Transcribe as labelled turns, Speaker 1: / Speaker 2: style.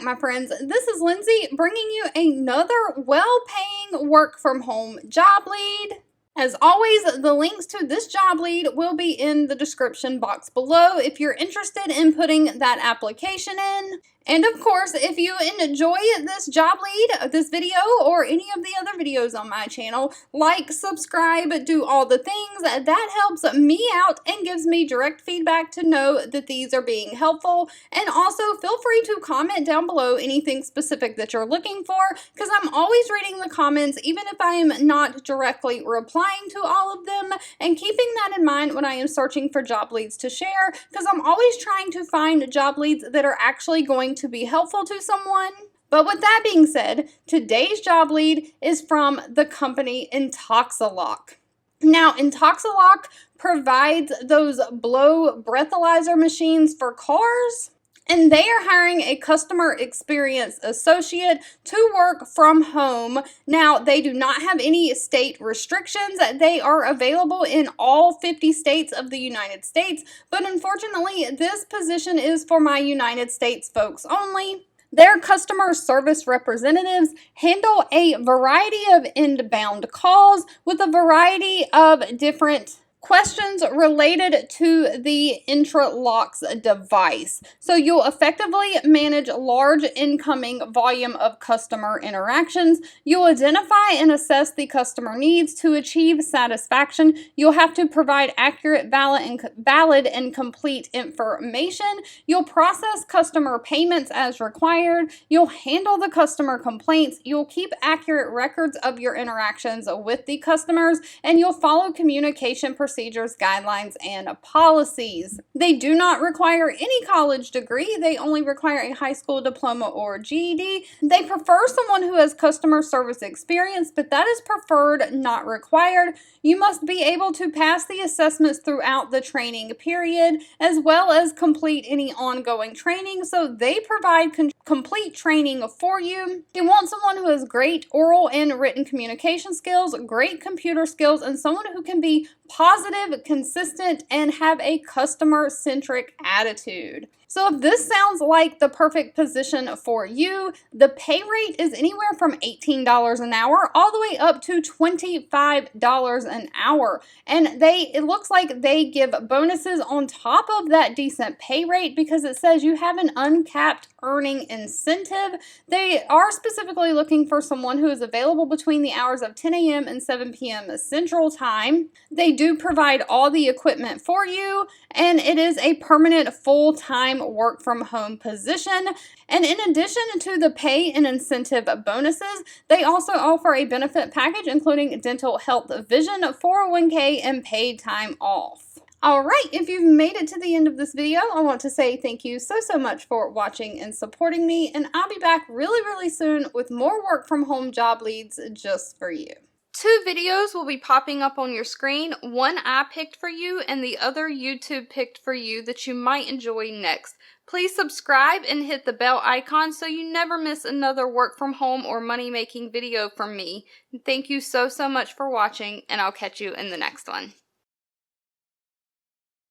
Speaker 1: my friends. This is Lindsay bringing you another well-paying work-from-home job lead. As always, the links to this job lead will be in the description box below if you're interested in putting that application in. And of course, if you enjoy this job lead, this video, or any of the other videos on my channel, like, subscribe, do all the things. That helps me out and gives me direct feedback to know that these are being helpful. And also, feel free to comment down below anything specific that you're looking for, because I'm always reading the comments, even if I am not directly replying to all of them, and keeping that in mind when I am searching for job leads to share, because I'm always trying to find job leads that are actually going to be helpful to someone. But with that being said, today's job lead is from the company Intoxilock. Now, Intoxilock provides those blow breathalyzer machines for cars, and they are hiring a customer experience associate to work from home. Now, they do not have any state restrictions. They are available in all 50 states of the United States, but unfortunately, this position is for my United States folks only. Their customer service representatives handle a variety of inbound calls with a variety of different questions related to the Intralock's device. So you'll effectively manage large incoming volume of customer interactions. You'll identify and assess the customer needs to achieve satisfaction. You'll have to provide accurate, valid and complete information. You'll process customer payments as required. You'll handle the customer complaints. You'll keep accurate records of your interactions with the customers, and you'll follow communication procedures, guidelines, and policies. They do not require any college degree. They only require a high school diploma or GED. They prefer someone who has customer service experience, but that is preferred, not required. You must be able to pass the assessments throughout the training period, as well as complete any ongoing training. So they provide complete training for you. You want someone who has great oral and written communication skills, great computer skills, and someone who can be positive, consistent, and have a customer-centric attitude. So if this sounds like the perfect position for you, the pay rate is anywhere from $18 an hour all the way up to $25 an hour. And it looks like they give bonuses on top of that decent pay rate because it says you have an uncapped earning incentive. They are specifically looking for someone who is available between the hours of 10 a.m. and 7 p.m. Central Time. They do provide all the equipment for you, and it is a permanent full-time work from home position. And in addition to the pay and incentive bonuses, they also offer a benefit package including dental, health, vision, 401k, and paid time off. Alright, if you've made it to the end of this video, I want to say thank you so much for watching and supporting me, and I'll be back really soon with more work from home job leads just for you. 2 videos will be popping up on your screen. One I picked for you and the other YouTube picked for you that you might enjoy next. Please subscribe and hit the bell icon so you never miss another work from home or money making video from me. Thank you so much for watching, and I'll catch you in the next one.